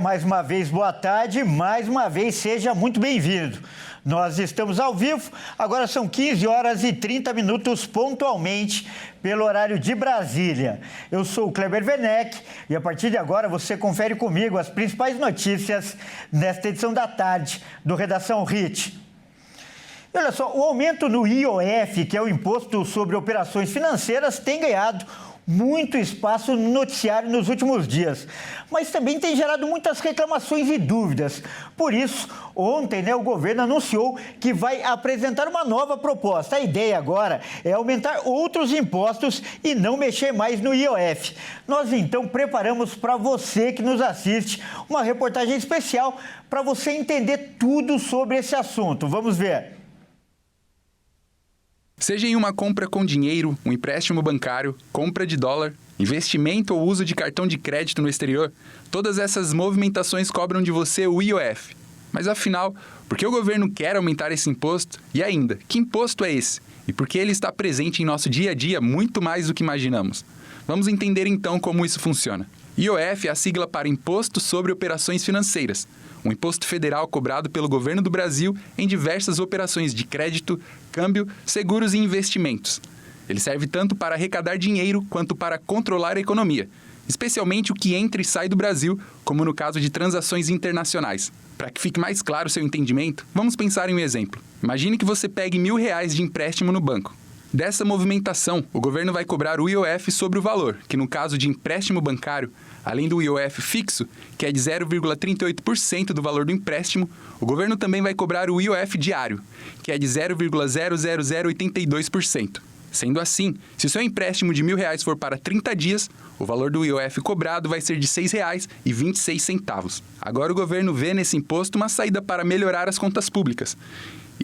Mais uma vez, boa tarde, mais uma vez, seja muito bem-vindo. Nós estamos ao vivo, agora são 15 horas e 30 minutos pontualmente pelo horário de Brasília. Eu sou o Kleber Werneck e a partir de agora você confere comigo as principais notícias nesta edição da tarde do Redação HIT. Olha só, o aumento no IOF, que é o Imposto sobre Operações Financeiras, tem ganhado muito espaço no noticiário nos últimos dias, mas também tem gerado muitas reclamações e dúvidas. Por isso, ontem, o governo anunciou que vai apresentar uma nova proposta. A ideia agora é aumentar outros impostos e não mexer mais no IOF. Nós, então, preparamos para você que nos assiste uma reportagem especial para você entender tudo sobre esse assunto. Vamos ver. Seja em uma compra com dinheiro, um empréstimo bancário, compra de dólar, investimento ou uso de cartão de crédito no exterior, todas essas movimentações cobram de você o IOF. Mas afinal, por que o governo quer aumentar esse imposto? E ainda, que imposto é esse? E por que ele está presente em nosso dia a dia muito mais do que imaginamos? Vamos entender então como isso funciona. IOF é a sigla para Imposto sobre Operações Financeiras, um imposto federal cobrado pelo governo do Brasil em diversas operações de crédito, câmbio, seguros e investimentos. Ele serve tanto para arrecadar dinheiro quanto para controlar a economia, especialmente o que entra e sai do Brasil, como no caso de transações internacionais. Para que fique mais claro o seu entendimento, vamos pensar em um exemplo. Imagine que você pegue R$1.000 de empréstimo no banco. Dessa movimentação, o governo vai cobrar o IOF sobre o valor, que no caso de empréstimo bancário, além do IOF fixo, que é de 0,38% do valor do empréstimo, o governo também vai cobrar o IOF diário, que é de 0,00082%. Sendo assim, se o seu empréstimo de R$1.000 for para 30 dias, o valor do IOF cobrado vai ser de R$ 6,26. Agora o governo vê nesse imposto uma saída para melhorar as contas públicas.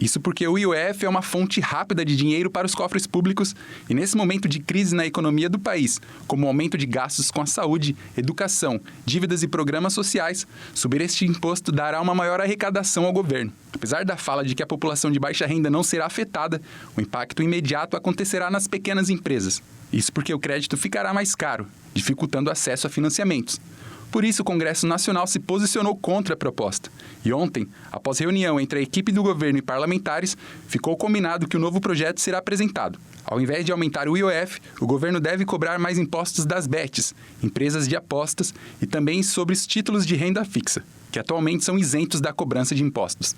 Isso porque o IOF é uma fonte rápida de dinheiro para os cofres públicos e nesse momento de crise na economia do país, como o aumento de gastos com a saúde, educação, dívidas e programas sociais, subir este imposto dará uma maior arrecadação ao governo. Apesar da fala de que a população de baixa renda não será afetada, o impacto imediato acontecerá nas pequenas empresas. Isso porque o crédito ficará mais caro, dificultando o acesso a financiamentos. Por isso, o Congresso Nacional se posicionou contra a proposta. E ontem, após reunião entre a equipe do governo e parlamentares, ficou combinado que o novo projeto será apresentado. Ao invés de aumentar o IOF, o governo deve cobrar mais impostos das BETs, empresas de apostas, e também sobre os títulos de renda fixa, que atualmente são isentos da cobrança de impostos.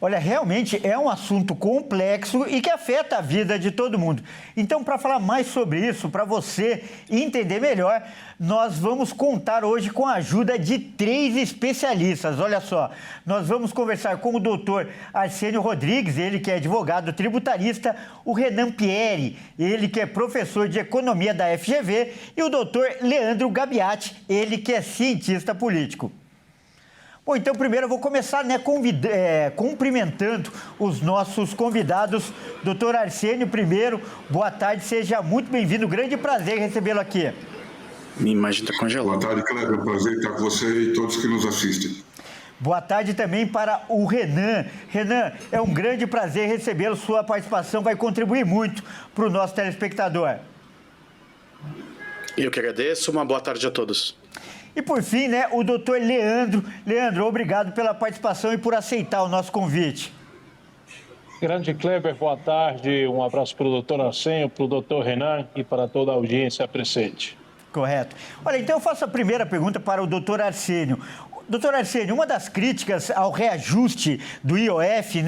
Olha, realmente é um assunto complexo e que afeta a vida de todo mundo. Então, para falar mais sobre isso, para você entender melhor, nós vamos contar hoje com a ajuda de 3 especialistas. Olha só, nós vamos conversar com o doutor Arsênio Rodrigues, ele que é advogado tributarista, o Renan Pieri, ele que é professor de economia da FGV, e o doutor Leandro Gabiati, ele que é cientista político. Bom, então primeiro eu vou começar cumprimentando os nossos convidados. Doutor Arsênio, primeiro, boa tarde, seja muito bem-vindo, grande prazer recebê-lo aqui. Minha imagem está congelada. Boa tarde, Kleber, prazer estar com você e todos que nos assistem. Boa tarde também para o Renan. Renan, é um grande prazer recebê-lo, sua participação vai contribuir muito para o nosso telespectador. Eu que agradeço, uma boa tarde a todos. E por fim, o doutor Leandro. Leandro, obrigado pela participação e por aceitar o nosso convite. Grande Kleber, boa tarde. Um abraço para o doutor Arsênio, para o doutor Renan e para toda a audiência presente. Correto. Olha, então eu faço a primeira pergunta para o doutor Arsênio. Doutor Arsênio, uma das críticas ao reajuste do IOF,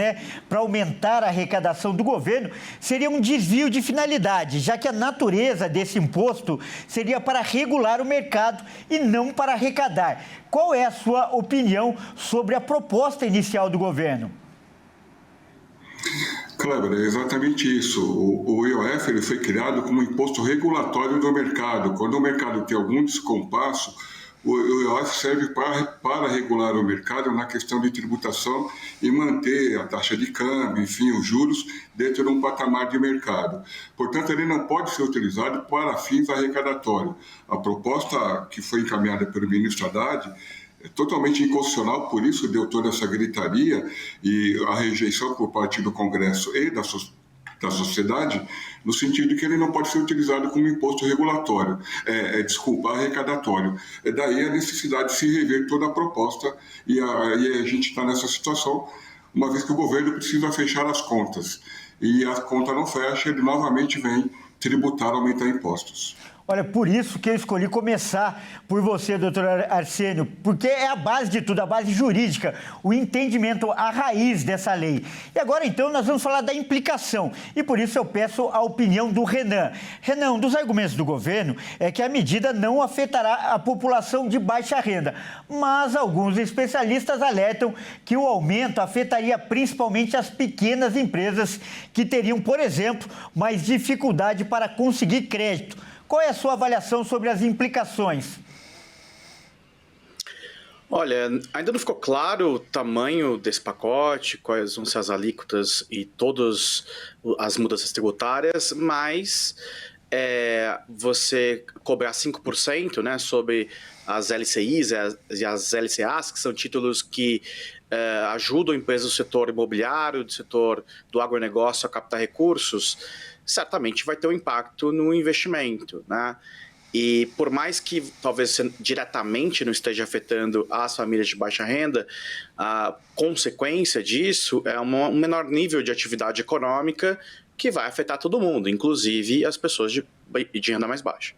para aumentar a arrecadação do governo, seria um desvio de finalidade, já que a natureza desse imposto seria para regular o mercado e não para arrecadar. Qual é a sua opinião sobre a proposta inicial do governo? Kleber, é exatamente isso. O IOF ele foi criado como imposto regulatório do mercado. Quando o mercado tem algum descompasso, o IOF serve para regular o mercado na questão de tributação e manter a taxa de câmbio, enfim, os juros dentro de um patamar de mercado. Portanto, ele não pode ser utilizado para fins arrecadatórios. A proposta que foi encaminhada pelo ministro Haddad é totalmente inconstitucional, por isso deu toda essa gritaria e a rejeição por parte do Congresso e da da sociedade, no sentido de que ele não pode ser utilizado como imposto regulatório, arrecadatório. Daí a necessidade de se rever toda a proposta e a gente está nessa situação, uma vez que o governo precisa fechar as contas. E a conta não fecha, ele novamente vem tributar, aumentar impostos. Olha, por isso que eu escolhi começar por você, doutor Arsênio, porque é a base de tudo, a base jurídica, o entendimento, a raiz dessa lei. E agora, então, nós vamos falar da implicação. E por isso eu peço a opinião do Renan. Renan, um dos argumentos do governo é que a medida não afetará a população de baixa renda. Mas alguns especialistas alertam que o aumento afetaria principalmente as pequenas empresas que teriam, por exemplo, mais dificuldade para conseguir crédito. Qual é a sua avaliação sobre as implicações? Olha, ainda não ficou claro o tamanho desse pacote, quais vão ser as alíquotas e todas as mudanças tributárias, mas você cobrar 5%, né, sobre as LCIs e as LCAs, que são títulos que ajudam empresas do setor imobiliário, do setor do agronegócio a captar recursos, certamente vai ter um impacto no investimento, né? E por mais que talvez diretamente não esteja afetando as famílias de baixa renda, a consequência disso é um menor nível de atividade econômica que vai afetar todo mundo, inclusive as pessoas de renda mais baixa.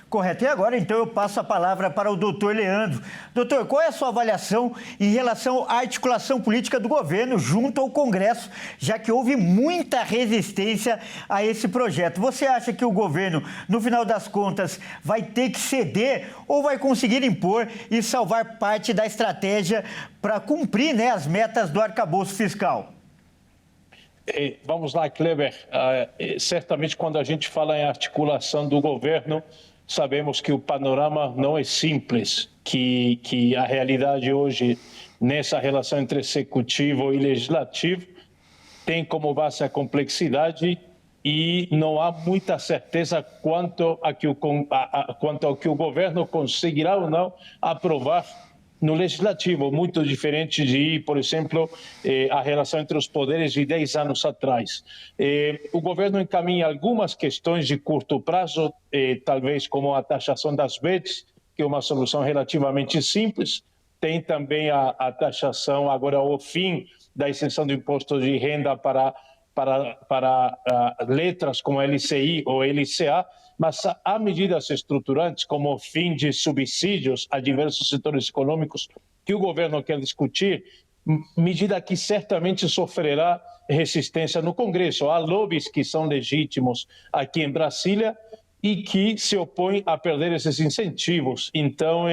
Correto. E agora, então, eu passo a palavra para o doutor Leandro. Doutor, qual é a sua avaliação em relação à articulação política do governo junto ao Congresso, já que houve muita resistência a esse projeto? Você acha que o governo, no final das contas, vai ter que ceder ou vai conseguir impor e salvar parte da estratégia para cumprir, né, as metas do arcabouço fiscal? Vamos lá, Kleber. Certamente, quando a gente fala em articulação do governo, sabemos que o panorama não é simples, que a realidade hoje, nessa relação entre executivo e legislativo, tem como base a complexidade e não há muita certeza quanto ao que o governo conseguirá ou não aprovar no legislativo, muito diferente de, por exemplo, a relação entre os poderes de 10 anos atrás. O governo encaminha algumas questões de curto prazo, talvez como a taxação das bets, que é uma solução relativamente simples. Tem também a taxação, agora o fim da isenção do imposto de renda para letras como LCI ou LCA, mas há medidas estruturantes como o fim de subsídios a diversos setores econômicos que o governo quer discutir, medida que certamente sofrerá resistência no Congresso. Há lobbies que são legítimos aqui em Brasília e que se opõem a perder esses incentivos. Então,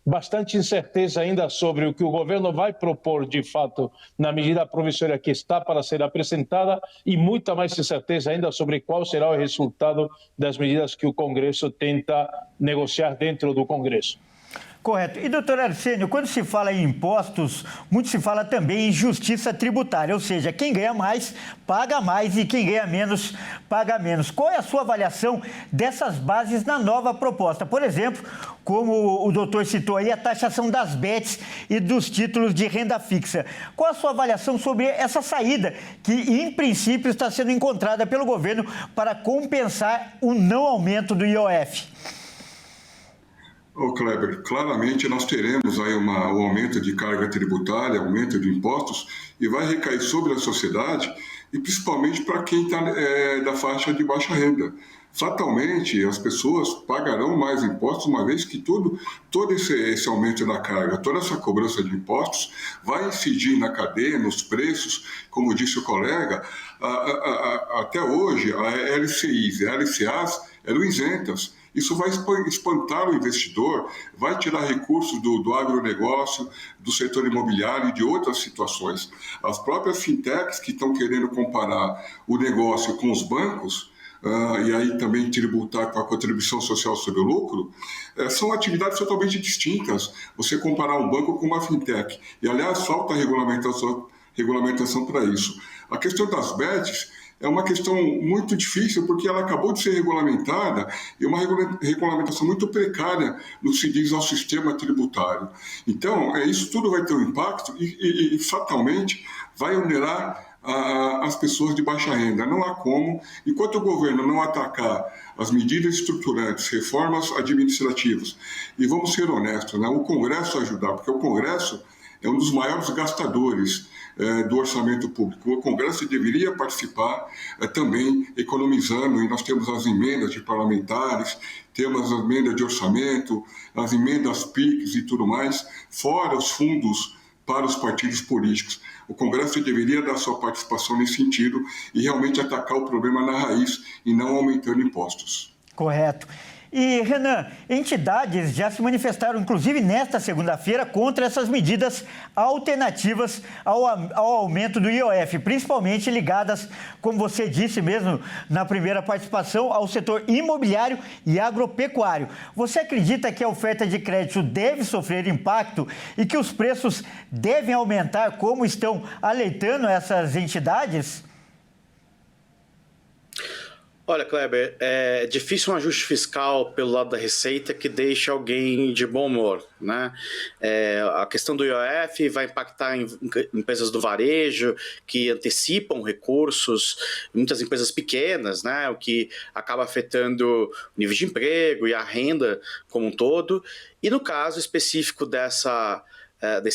bastante incerteza ainda sobre o que o governo vai propor, de fato, na medida provisória que está para ser apresentada e muita mais incerteza ainda sobre qual será o resultado das medidas que o Congresso tenta negociar dentro do Congresso. Correto. E, doutor Arsênio, quando se fala em impostos, muito se fala também em justiça tributária, ou seja, quem ganha mais, paga mais e quem ganha menos, paga menos. Qual é a sua avaliação dessas bases na nova proposta? Por exemplo, como o doutor citou aí, a taxação das bets e dos títulos de renda fixa. Qual a sua avaliação sobre essa saída que, em princípio, está sendo encontrada pelo governo para compensar o não aumento do IOF? Kleber, claramente nós teremos aí o aumento de carga tributária, aumento de impostos, e vai recair sobre a sociedade, e principalmente para quem está da faixa de baixa renda. Fatalmente, as pessoas pagarão mais impostos, uma vez que todo esse aumento da carga, toda essa cobrança de impostos vai incidir na cadeia, nos preços, como disse o colega. Até hoje, a LCIs e a LCAs eram isentas. Isso vai espantar o investidor, vai tirar recursos do agronegócio, do setor imobiliário e de outras situações. As próprias fintechs que estão querendo comparar o negócio com os bancos, e aí também tributar com a contribuição social sobre o lucro, são atividades totalmente distintas. Você comparar um banco com uma fintech. E, aliás, falta regulamentação para isso. A questão das bets é uma questão muito difícil, porque ela acabou de ser regulamentada e uma regulamentação muito precária no que se diz ao sistema tributário. Então, isso tudo vai ter um impacto e fatalmente vai onerar as pessoas de baixa renda. Não há como, enquanto o governo não atacar as medidas estruturantes, reformas administrativas, e vamos ser honestos, né, o Congresso ajudar, porque o Congresso é um dos maiores gastadores do orçamento público. O Congresso deveria participar também economizando, e nós temos as emendas de parlamentares, temos as emendas de orçamento, as emendas PIX e tudo mais, fora os fundos para os partidos políticos. O Congresso deveria dar sua participação nesse sentido e realmente atacar o problema na raiz e não aumentando impostos. Correto. E, Renan, entidades já se manifestaram, inclusive nesta segunda-feira, contra essas medidas alternativas ao aumento do IOF, principalmente ligadas, como você disse mesmo na primeira participação, ao setor imobiliário e agropecuário. Você acredita que a oferta de crédito deve sofrer impacto e que os preços devem aumentar, como estão alertando essas entidades? Olha, Kleber, é difícil um ajuste fiscal pelo lado da Receita que deixe alguém de bom humor, né? A questão do IOF vai impactar em empresas do varejo que antecipam recursos, muitas empresas pequenas, né? O que acaba afetando o nível de emprego e a renda como um todo. E no caso específico desse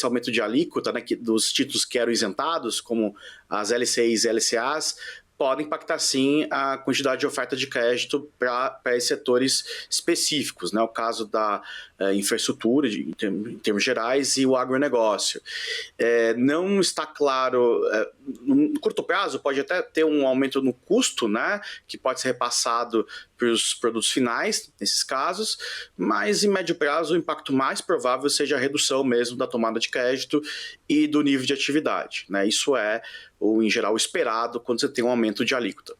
aumento de alíquota, né, dos títulos que eram isentados, como as LCIs e LCAs, pode impactar, sim, a quantidade de oferta de crédito para esses setores específicos, né? O caso da infraestrutura, em termos gerais, e o agronegócio. Não está claro, no curto prazo pode até ter um aumento no custo, né? Que pode ser repassado para os produtos finais, nesses casos, mas em médio prazo o impacto mais provável seja a redução mesmo da tomada de crédito e do nível de atividade, né? Isso é, em geral, esperado quando você tem um aumento de alíquota.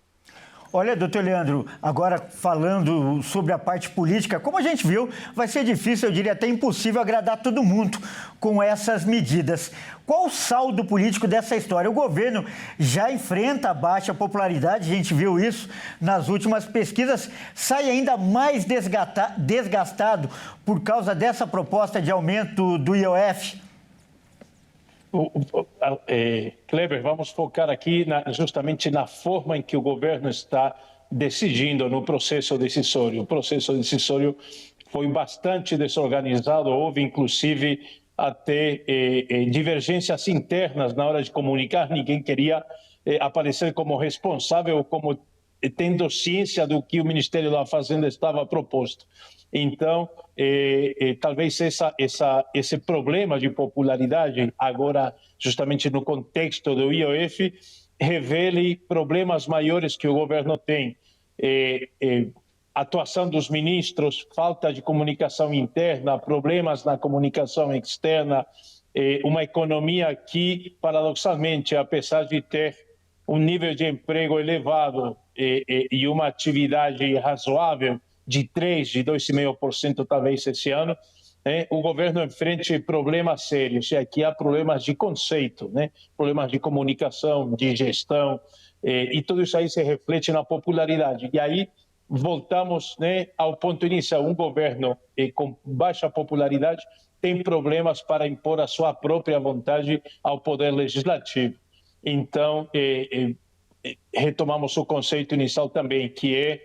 Olha, doutor Leandro, agora falando sobre a parte política, como a gente viu, vai ser difícil, eu diria até impossível agradar todo mundo com essas medidas. Qual o saldo político dessa história? O governo já enfrenta a baixa popularidade, a gente viu isso nas últimas pesquisas, sai ainda mais desgastado por causa dessa proposta de aumento do IOF? Kleber, vamos focar aqui justamente na forma em que o governo está decidindo no processo decisório. O processo decisório foi bastante desorganizado, houve inclusive até divergências internas na hora de comunicar, ninguém queria aparecer como responsável, como tendo ciência do que o Ministério da Fazenda estava proposto. Então, talvez esse problema de popularidade, agora justamente no contexto do IOF, revele problemas maiores que o governo tem. Atuação dos ministros, falta de comunicação interna, problemas na comunicação externa, uma economia que, paradoxalmente, apesar de ter um nível de emprego elevado e uma atividade razoável, de 2,5% talvez esse ano, o governo enfrenta problemas sérios, e aqui há problemas de conceito, problemas de comunicação, de gestão, e tudo isso aí se reflete na popularidade. E aí voltamos ao ponto inicial, um governo com baixa popularidade tem problemas para impor a sua própria vontade ao poder legislativo. Então, retomamos o conceito inicial também, que é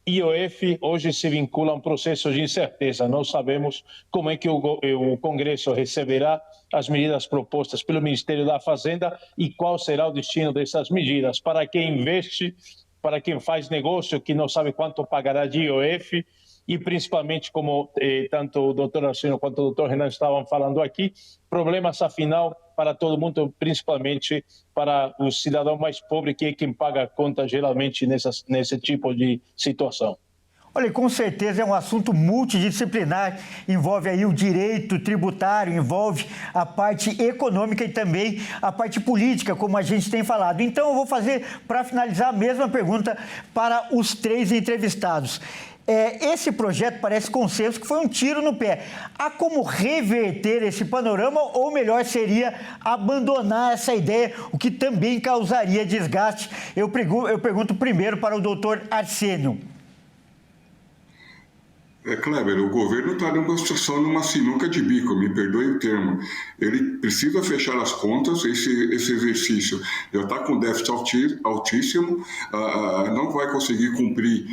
IOF hoje se vincula a um processo de incerteza. Não sabemos como é que o Congresso receberá as medidas propostas pelo Ministério da Fazenda e qual será o destino dessas medidas. Para quem investe, para quem faz negócio, que não sabe quanto pagará de IOF, e principalmente, como tanto o doutor Arsênio quanto o doutor Renan estavam falando aqui, problemas, afinal, para todo mundo, principalmente para o cidadão mais pobre, que é quem paga a conta, geralmente, nesse tipo de situação. Olha, com certeza é um assunto multidisciplinar, envolve aí o direito tributário, envolve a parte econômica e também a parte política, como a gente tem falado. Então, eu vou fazer, para finalizar, a mesma pergunta para os três entrevistados. Esse projeto parece consenso que foi um tiro no pé. Há como reverter esse panorama ou melhor seria abandonar essa ideia, o que também causaria desgaste? Eu pergunto primeiro para o doutor Arsênio. Kleber, o governo está numa situação, numa sinuca de bico, me perdoe o termo. Ele precisa fechar as contas, esse exercício já está com déficit altíssimo, não vai conseguir cumprir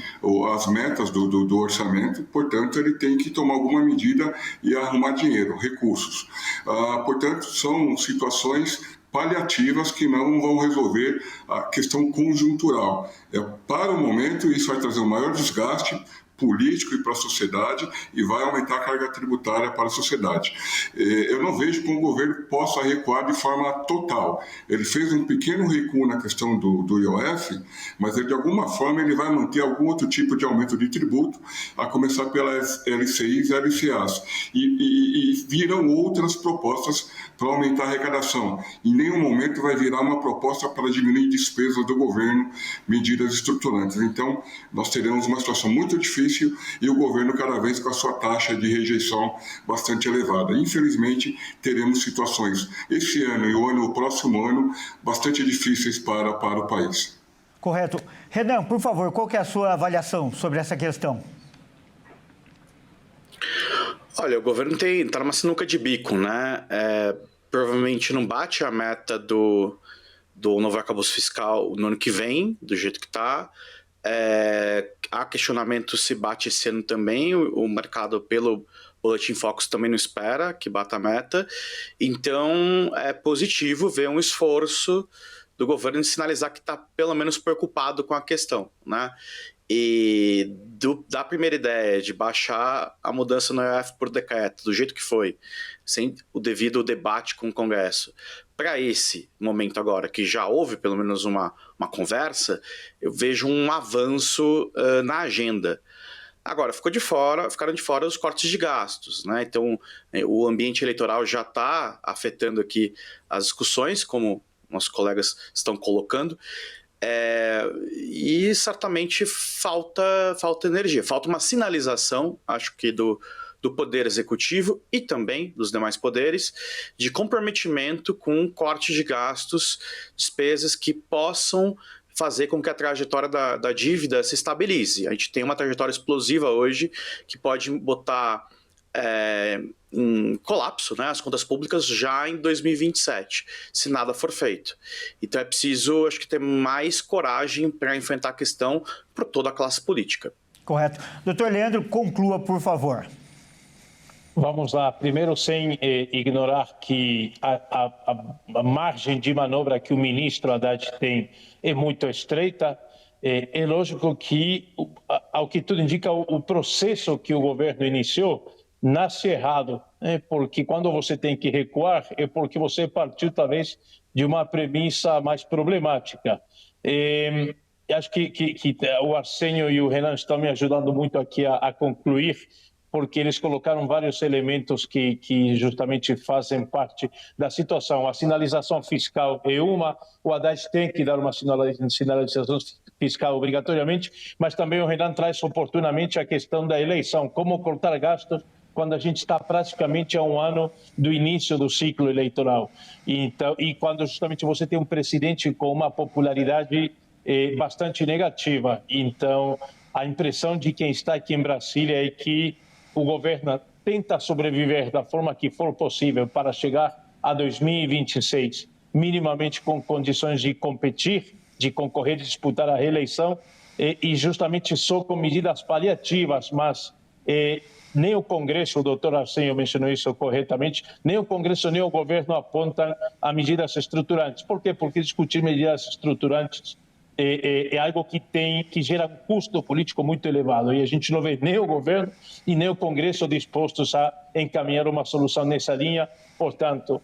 as metas do orçamento, portanto, ele tem que tomar alguma medida e arrumar dinheiro, recursos. Portanto, são situações paliativas que não vão resolver a questão conjuntural. Para o momento, isso vai trazer um maior desgaste político e para a sociedade e vai aumentar a carga tributária para a sociedade. Eu não vejo como o governo possa recuar de forma total. Ele fez um pequeno recuo na questão do IOF, mas de alguma forma ele vai manter algum outro tipo de aumento de tributo, a começar pelas LCIs e LCAs. E virão outras propostas para aumentar a arrecadação. Em nenhum momento vai virar uma proposta para diminuir despesas do governo, medidas estruturantes. Então, nós teremos uma situação muito difícil e o governo cada vez com a sua taxa de rejeição bastante elevada. Infelizmente, teremos situações esse ano e o próximo ano bastante difíceis para o país. Correto. Renan, por favor, qual que é a sua avaliação sobre essa questão? Olha, o governo está numa sinuca de bico, né? Provavelmente não bate a meta do novo arcabouço fiscal no ano que vem, do jeito que está. Há questionamento se bate esse ano também, o mercado pelo Boletim Focus também não espera que bata a meta, então é positivo ver um esforço do governo em sinalizar que está pelo menos preocupado com a questão, né? E da primeira ideia de baixar a mudança no IOF por decreto, do jeito que foi, sem o devido debate com o Congresso, para esse momento agora, que já houve pelo menos uma conversa, eu vejo um avanço na agenda. Agora, ficaram de fora os cortes de gastos, né? Então, o ambiente eleitoral já está afetando aqui as discussões, como nossos colegas estão colocando, e certamente falta energia, falta uma sinalização, acho que do Poder Executivo e também dos demais poderes, de comprometimento com corte de gastos, despesas que possam fazer com que a trajetória da dívida se estabilize. A gente tem uma trajetória explosiva hoje que pode botar em colapso, né, as contas públicas já em 2027, se nada for feito. Então é preciso, acho que, ter mais coragem para enfrentar a questão por toda a classe política. Correto. Doutor Leandro, conclua, por favor. Vamos lá. Primeiro, sem ignorar que a margem de manobra que o ministro Haddad tem é muito estreita. É lógico que, ao que tudo indica, o processo que o governo iniciou nasce errado, porque quando você tem que recuar é porque você partiu talvez de uma premissa mais problemática. Acho que o Arsenio e o Renan estão me ajudando muito aqui a concluir, porque eles colocaram vários elementos que justamente fazem parte da situação. A sinalização fiscal é uma, o Haddad tem que dar uma sinalização fiscal obrigatoriamente, mas também o Renan traz oportunamente a questão da eleição, como cortar gastos quando a gente está praticamente a um ano do início do ciclo eleitoral. Então, e quando justamente você tem um presidente com uma popularidade bastante negativa. Então, a impressão de quem está aqui em Brasília é que o governo tenta sobreviver da forma que for possível para chegar a 2026, minimamente com condições de competir, de concorrer, de disputar a reeleição, e justamente só com medidas paliativas, mas nem o Congresso, o doutor Arsenio mencionou isso corretamente, nem o Congresso nem o governo apontam a medidas estruturantes. Por quê? Porque discutir medidas estruturantes é algo que gera um custo político muito elevado, e a gente não vê nem o governo e nem o Congresso dispostos a encaminhar uma solução nessa linha. Portanto,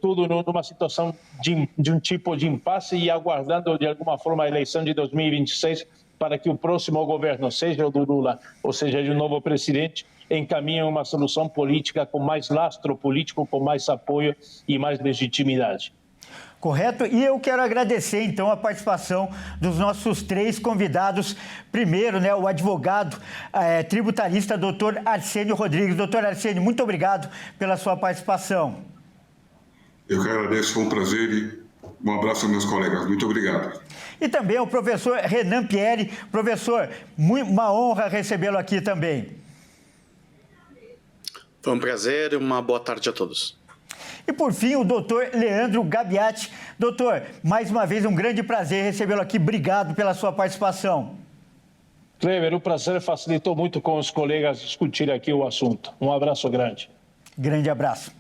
tudo numa situação de um tipo de impasse e aguardando de alguma forma a eleição de 2026 para que o próximo governo, seja o do Lula ou seja de um novo presidente, encaminhe uma solução política com mais lastro político, com mais apoio e mais legitimidade. Correto? E eu quero agradecer, então, a participação dos nossos três convidados. Primeiro, né, o advogado tributarista, doutor Arsenio Rodrigues. Doutor Arsenio, muito obrigado pela sua participação. Eu que agradeço, foi um prazer e um abraço aos meus colegas. Muito obrigado. E também o professor Renan Pierre. Professor, uma honra recebê-lo aqui também. Foi um prazer e uma boa tarde a todos. E por fim, o doutor Leandro Gabiati. Doutor, mais uma vez um grande prazer recebê-lo aqui. Obrigado pela sua participação. Kleber, o prazer facilitou muito com os colegas discutir aqui o assunto. Um abraço grande. Grande abraço.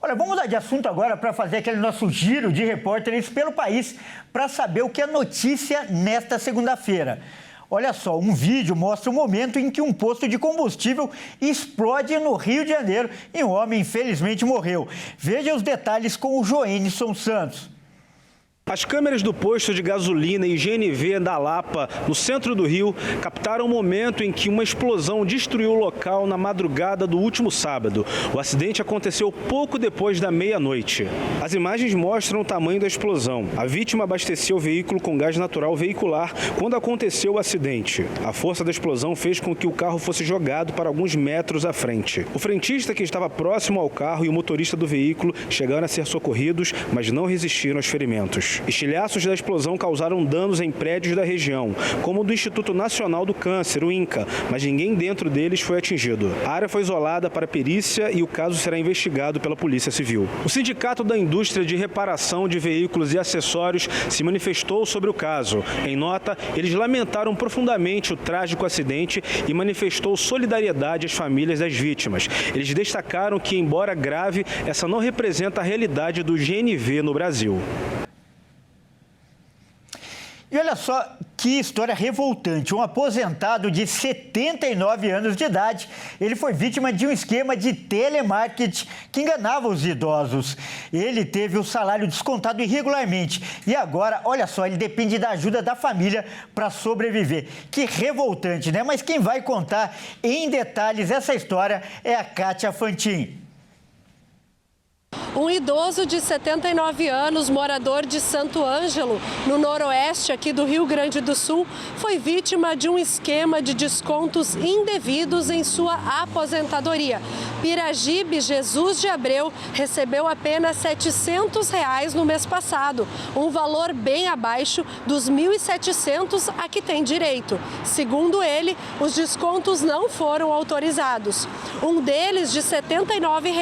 Olha, vamos mudar de assunto agora para fazer aquele nosso giro de repórteres pelo país para saber o que é notícia nesta segunda-feira. Olha só, um vídeo mostra o momento em que um posto de combustível explode no Rio de Janeiro e um homem infelizmente morreu. Veja os detalhes com o Joenison Santos. As câmeras do posto de gasolina e GNV da Lapa, no centro do Rio, captaram o momento em que uma explosão destruiu o local na madrugada do último sábado. O acidente aconteceu pouco depois da meia-noite. As imagens mostram o tamanho da explosão. A vítima abastecia o veículo com gás natural veicular quando aconteceu o acidente. A força da explosão fez com que o carro fosse jogado para alguns metros à frente. O frentista, que estava próximo ao carro, e o motorista do veículo chegaram a ser socorridos, mas não resistiram aos ferimentos. Estilhaços da explosão causaram danos em prédios da região, como o do Instituto Nacional do Câncer, o INCA, mas ninguém dentro deles foi atingido. A área foi isolada para perícia e o caso será investigado pela Polícia Civil. O Sindicato da Indústria de Reparação de Veículos e Acessórios se manifestou sobre o caso. Em nota, eles lamentaram profundamente o trágico acidente e manifestou solidariedade às famílias das vítimas. Eles destacaram que, embora grave, essa não representa a realidade do GNV no Brasil. E olha só que história revoltante. Um aposentado de 79 anos de idade, ele foi vítima de um esquema de telemarketing que enganava os idosos. Ele teve o salário descontado irregularmente e agora, olha só, ele depende da ajuda da família para sobreviver. Que revoltante, né? Mas quem vai contar em detalhes essa história é a Kátia Fantin. Um idoso de 79 anos, morador de Santo Ângelo, no noroeste aqui do Rio Grande do Sul, foi vítima de um esquema de descontos indevidos em sua aposentadoria. Piragibe Jesus de Abreu recebeu apenas R$ 700 no mês passado, um valor bem abaixo dos R$ 1.700 a que tem direito. Segundo ele, os descontos não foram autorizados. Um deles, de R$ 79,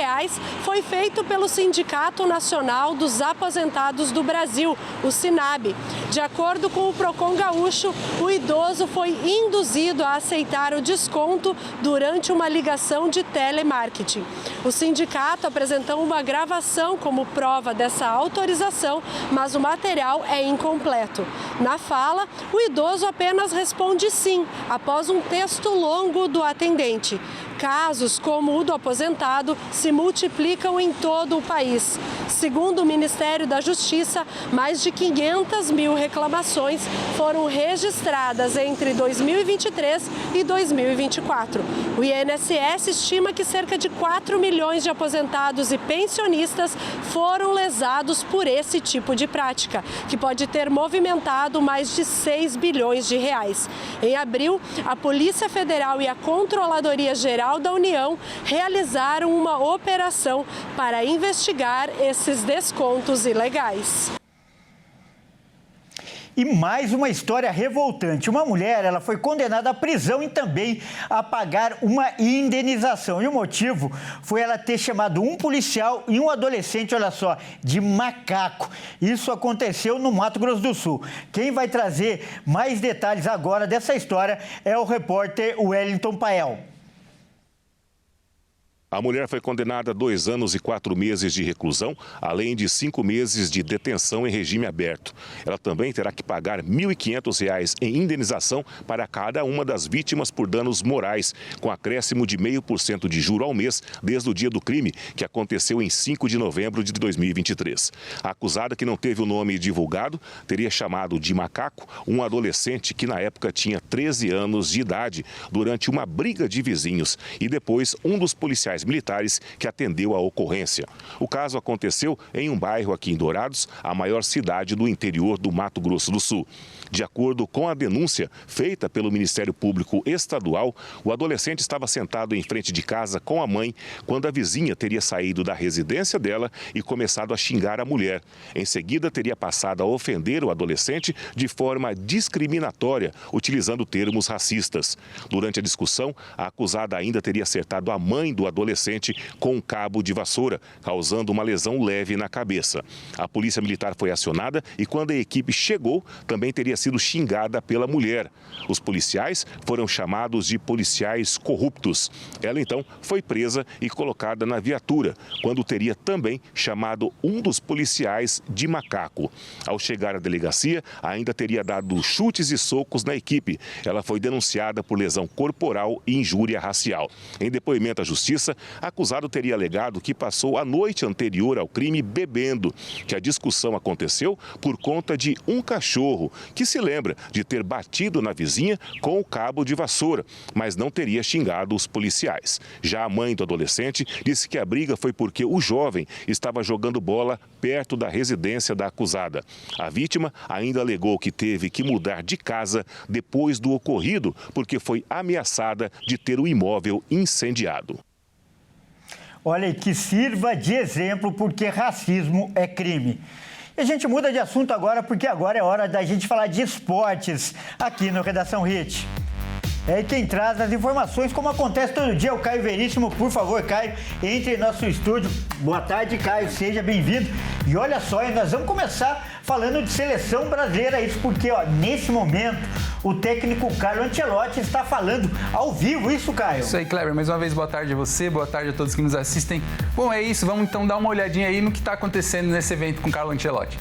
foi feito pelo Sindicato Nacional dos Aposentados do Brasil, o SINAB. De acordo com o Procon Gaúcho, o idoso foi induzido a aceitar o desconto durante uma ligação de telemarketing. O sindicato apresentou uma gravação como prova dessa autorização, mas o material é incompleto. Na fala, o idoso apenas responde sim, após um texto longo do atendente. Casos como o do aposentado se multiplicam em todo o país. Segundo o Ministério da Justiça, mais de 500 mil reclamações foram registradas entre 2023 e 2024. O INSS estima que cerca de 4 milhões de aposentados e pensionistas foram lesados por esse tipo de prática, que pode ter movimentado mais de 6 bilhões de reais. Em abril, a Polícia Federal e a Controladoria Geral da União realizaram uma operação para investigar esses descontos ilegais. E mais uma história revoltante. Uma mulher, ela foi condenada à prisão e também a pagar uma indenização. E o motivo foi ela ter chamado um policial e um adolescente, olha só, de macaco. Isso aconteceu no Mato Grosso do Sul. Quem vai trazer mais detalhes agora dessa história é o repórter Wellington Pael. A mulher foi condenada a 2 anos e 4 meses de reclusão, além de 5 meses de detenção em regime aberto. Ela também terá que pagar R$ 1.500 em indenização para cada uma das vítimas por danos morais, com acréscimo de 0,5% de juro ao mês desde o dia do crime, que aconteceu em 5 de novembro de 2023. A acusada, que não teve o nome divulgado, teria chamado de macaco um adolescente que na época tinha 13 anos de idade durante uma briga de vizinhos e depois um dos policiais policiais militares que atendeu a ocorrência. O caso aconteceu em um bairro aqui em Dourados, a maior cidade do interior do Mato Grosso do Sul. De acordo com a denúncia feita pelo Ministério Público Estadual, o adolescente estava sentado em frente de casa com a mãe quando a vizinha teria saído da residência dela e começado a xingar a mulher. Em seguida, teria passado a ofender o adolescente de forma discriminatória, utilizando termos racistas. Durante a discussão, a acusada ainda teria acertado a mãe do adolescente com um cabo de vassoura, causando uma lesão leve na cabeça. A polícia militar foi acionada e quando a equipe chegou, também teria sido xingada pela mulher. Os policiais foram chamados de policiais corruptos. Ela então foi presa e colocada na viatura, quando teria também chamado um dos policiais de macaco. Ao chegar à delegacia, ainda teria dado chutes e socos na equipe. Ela foi denunciada por lesão corporal e injúria racial. Em depoimento à justiça, acusado teria alegado que passou a noite anterior ao crime bebendo, que a discussão aconteceu por conta de um cachorro que se lembra de ter batido na vizinha com o cabo de vassoura, mas não teria xingado os policiais. Já a mãe do adolescente disse que a briga foi porque o jovem estava jogando bola perto da residência da acusada. A vítima ainda alegou que teve que mudar de casa depois do ocorrido, porque foi ameaçada de ter o imóvel incendiado. Olha, que sirva de exemplo, porque racismo é crime. E a gente muda de assunto agora, porque agora é hora da gente falar de esportes aqui no Redação Hit. E quem traz as informações, como acontece todo dia, é o Caio Veríssimo. Por favor, Caio, entre em nosso estúdio. Boa tarde, Caio, seja bem-vindo. E olha só, nós vamos começar falando de seleção brasileira, isso porque, nesse momento, o técnico Carlo Ancelotti está falando ao vivo, isso, Caio? Isso aí, Kleber, mais uma vez, boa tarde a você, boa tarde a todos que nos assistem. Bom, é isso, vamos então dar uma olhadinha aí no que está acontecendo nesse evento com Carlo Ancelotti.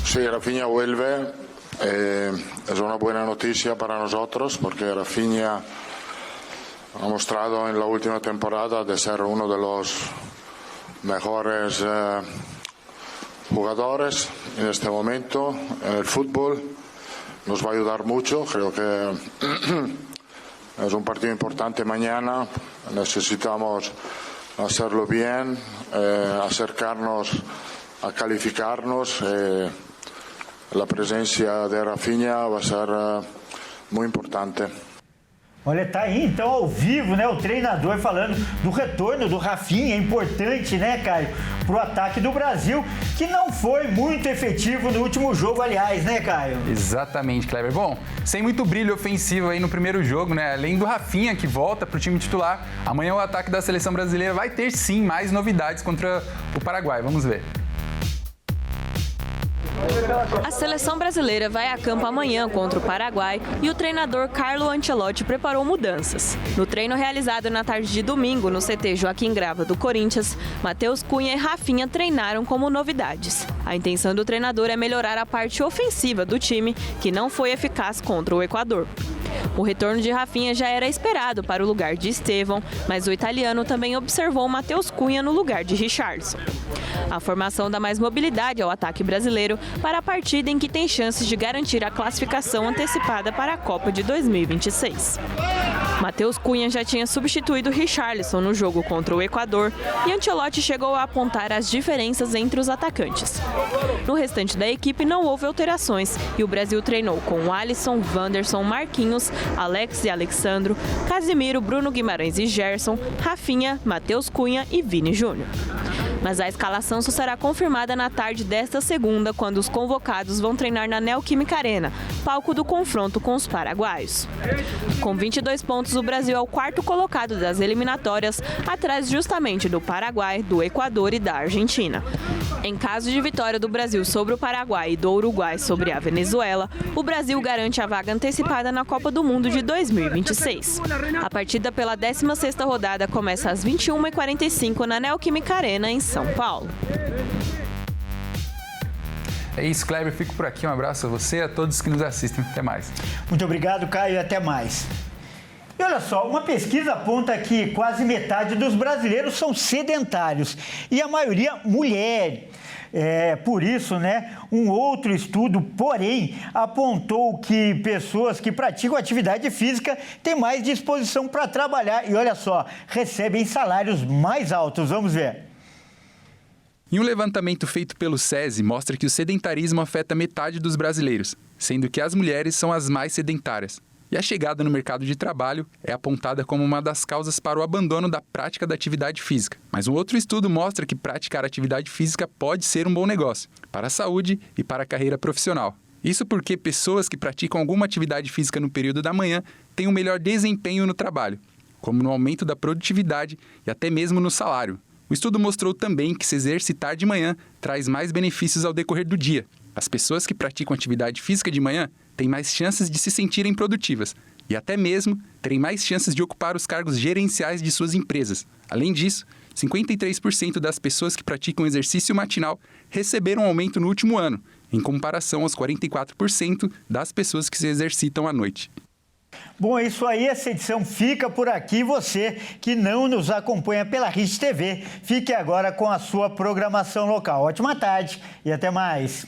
Sí, Rafinha vuelve. Es una buena noticia para nosotros porque Rafinha ha mostrado en la última temporada de ser uno de los mejores jugadores en este momento en el fútbol. Nos va a ayudar mucho, creo que es un partido importante mañana, necesitamos hacerlo bien, acercarnos a calificarnos. La presença de Rafinha vai ser muito importante. Olha, tá aí então ao vivo, né? O treinador falando do retorno do Rafinha, é importante, né, Caio? Pro ataque do Brasil, que não foi muito efetivo no último jogo, aliás, né, Caio? Exatamente, Kleber. Bom, sem muito brilho ofensivo aí no primeiro jogo, né? Além do Rafinha, que volta pro time titular, amanhã o ataque da seleção brasileira vai ter, sim, mais novidades contra o Paraguai. Vamos ver. A seleção brasileira vai a campo amanhã contra o Paraguai e o treinador Carlo Ancelotti preparou mudanças. No treino realizado na tarde de domingo no CT Joaquim Grava do Corinthians, Matheus Cunha e Rafinha treinaram como novidades. A intenção do treinador é melhorar a parte ofensiva do time, que não foi eficaz contra o Equador. O retorno de Rafinha já era esperado para o lugar de Estevão, mas o italiano também observou Matheus Cunha no lugar de Richarlison. A formação dá mais mobilidade ao ataque brasileiro para a partida em que tem chances de garantir a classificação antecipada para a Copa de 2026. Matheus Cunha já tinha substituído Richarlison no jogo contra o Equador e Ancelotti chegou a apontar as diferenças entre os atacantes. No restante da equipe não houve alterações e o Brasil treinou com Alisson, Wanderson, Marquinhos, Alex e Alexandro, Casimiro, Bruno Guimarães e Gerson, Rafinha, Matheus Cunha e Vini Júnior. Mas a escalação só será confirmada na tarde desta segunda, quando os convocados vão treinar na Neoquímica Arena, palco do confronto com os paraguaios. Com 22 pontos, o Brasil é o quarto colocado das eliminatórias, atrás justamente do Paraguai, do Equador e da Argentina. Em caso de vitória do Brasil sobre o Paraguai e do Uruguai sobre a Venezuela, o Brasil garante a vaga antecipada na Copa do Mundo de 2026. A partida pela 16ª rodada começa às 21h45 na Neoquímica Arena, em São Paulo. É isso, Kleber. Fico por aqui. Um abraço a você e a todos que nos assistem. Até mais. Muito obrigado, Caio, e até mais. E olha só, uma pesquisa aponta que quase metade dos brasileiros são sedentários e a maioria mulher. Por isso, né, um outro estudo, porém, apontou que pessoas que praticam atividade física têm mais disposição para trabalhar e, olha só, recebem salários mais altos. Vamos ver. E um levantamento feito pelo SESI mostra que o sedentarismo afeta metade dos brasileiros, sendo que as mulheres são as mais sedentárias. E a chegada no mercado de trabalho é apontada como uma das causas para o abandono da prática da atividade física. Mas um outro estudo mostra que praticar atividade física pode ser um bom negócio, para a saúde e para a carreira profissional. Isso porque pessoas que praticam alguma atividade física no período da manhã têm um melhor desempenho no trabalho, como no aumento da produtividade e até mesmo no salário. O estudo mostrou também que se exercitar de manhã traz mais benefícios ao decorrer do dia. As pessoas que praticam atividade física de manhã têm mais chances de se sentirem produtivas e até mesmo terem mais chances de ocupar os cargos gerenciais de suas empresas. Além disso, 53% das pessoas que praticam exercício matinal receberam um aumento no último ano, em comparação aos 44% das pessoas que se exercitam à noite. Bom, é isso aí, essa edição fica por aqui. Você que não nos acompanha pela Rede TV, fique agora com a sua programação local. Ótima tarde e até mais.